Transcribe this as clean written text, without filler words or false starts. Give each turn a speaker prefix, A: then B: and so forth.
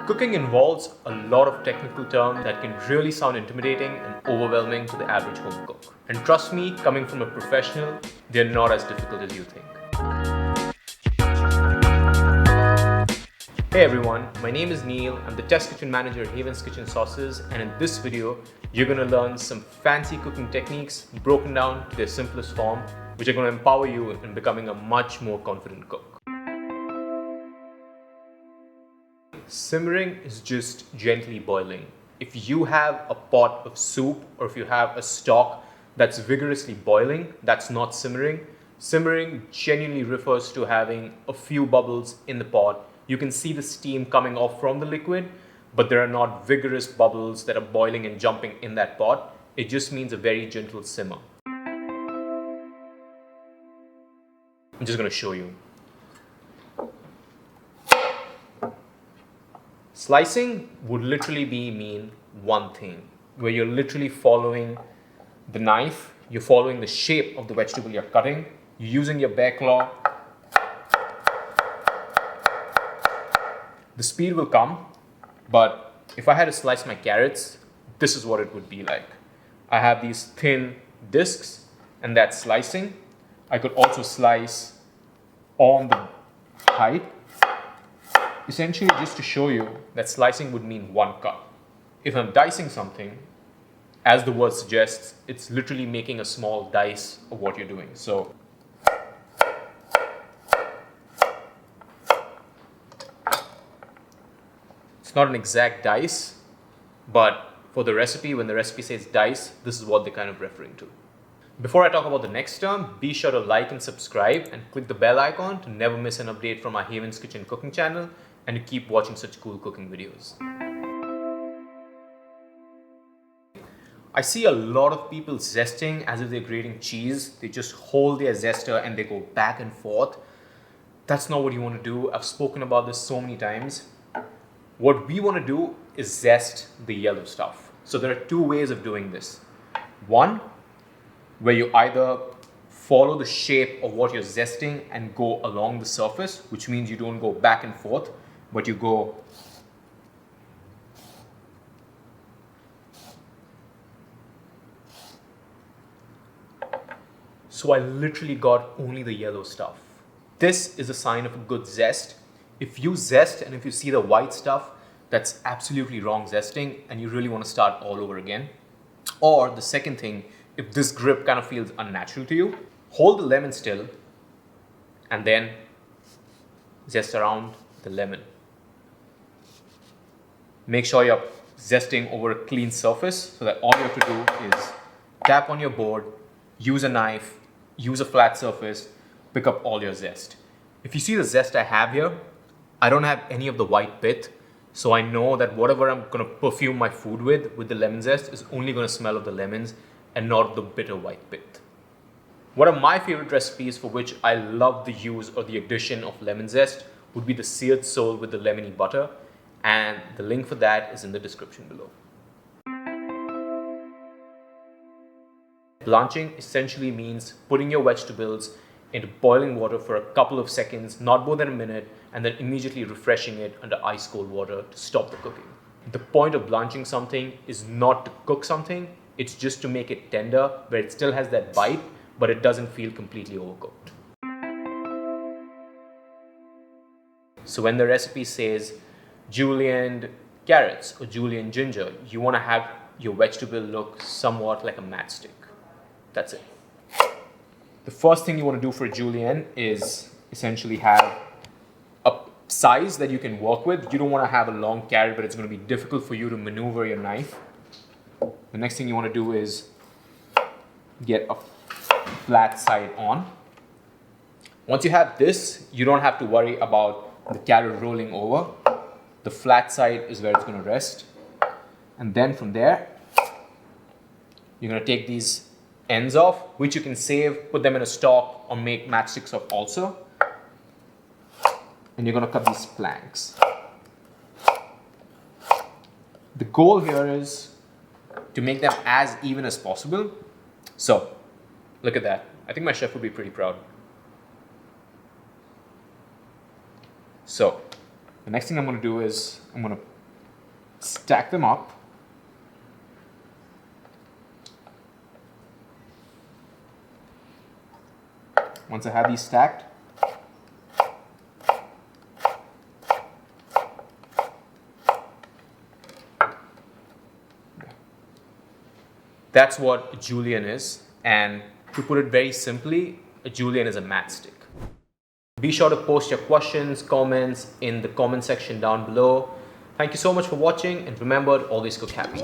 A: Cooking involves a lot of technical terms that can really sound intimidating and overwhelming to the average home cook. And trust me, coming from a professional, they're not as difficult as you think. Hey everyone, my name is Neel. I'm the test kitchen manager at Haven's Kitchen Sauces, and in this video, you're going to learn some fancy cooking techniques broken down to their simplest form, which are going to empower you in becoming a much more confident cook. Simmering is just gently boiling. If you have a pot of soup or if you have a stock that's vigorously boiling, that's not simmering. Simmering genuinely refers to having a few bubbles in the pot. You can see the steam coming off from the liquid, but there are not vigorous bubbles that are boiling and jumping in that pot. It just means a very gentle simmer. I'm just going to show you. Slicing would literally mean one thing, where you're literally following the knife, you're following the shape of the vegetable you're cutting, you're using your bare claw. The speed will come, but if I had to slice my carrots, this is what it would be like. I have these thin discs, and that's slicing. I could also slice on the height. Essentially, just to show you that slicing would mean one cut. If I'm dicing something, as the word suggests, it's literally making a small dice of what you're doing. So it's not an exact dice, but for the recipe, when the recipe says dice, this is what they're kind of referring to. Before I talk about the next term, be sure to like and subscribe and click the bell icon to never miss an update from our Haven's Kitchen cooking channel and to keep watching such cool cooking videos. I see a lot of people zesting as if they're grating cheese. They just hold their zester and they go back and forth. That's not what you want to do. I've spoken about this so many times. What we want to do is zest the yellow stuff. So there are two ways of doing this. One, where you either follow the shape of what you're zesting and go along the surface, which means you don't go back and forth, but you go so I literally got only the yellow stuff. This is a sign of a good zest. If you zest and if you see the white stuff, that's absolutely wrong zesting and you really want to start all over again. Or the second thing, if this grip kind of feels unnatural to you, hold the lemon still and then zest around the lemon. Make sure you're zesting over a clean surface so that all you have to do is tap on your board, use a knife, use a flat surface, pick up all your zest. If you see the zest I have here, I don't have any of the white pith, so I know that whatever I'm going to perfume my food with the lemon zest is only going to smell of the lemons and not the bitter white pith. One of my favorite recipes for which I love the use or the addition of lemon zest would be the seared sole with the lemony butter, and the link for that is in the description below. Blanching essentially means putting your vegetables into boiling water for a couple of seconds, not more than a minute, and then immediately refreshing it under ice cold water to stop the cooking. The point of blanching something is not to cook something, it's just to make it tender, where it still has that bite, but it doesn't feel completely overcooked. So when the recipe says Julienne carrots or Julienne ginger, you want to have your vegetable look somewhat like a matchstick. That's it. The first thing you want to do for a Julienne is essentially have a size that you can work with. You don't want to have a long carrot, but it's going to be difficult for you to maneuver your knife. The next thing you want to do is get a flat side on. Once you have this, you don't have to worry about the carrot rolling over. The flat side is where it's going to rest. And then from there, you're going to take these ends off, which you can save, put them in a stock, or make matchsticks of also. And you're going to cut these planks. The goal here is to make them as even as possible. So, look at that. I think my chef would be pretty proud. So, the next thing I'm going to do is I'm going to stack them up. Once I have these stacked, that's what a julienne is, and to put it very simply, a julienne is a matchstick. Be sure to post your questions, comments in the comment section down below. Thank you so much for watching, and remember, always cook happy.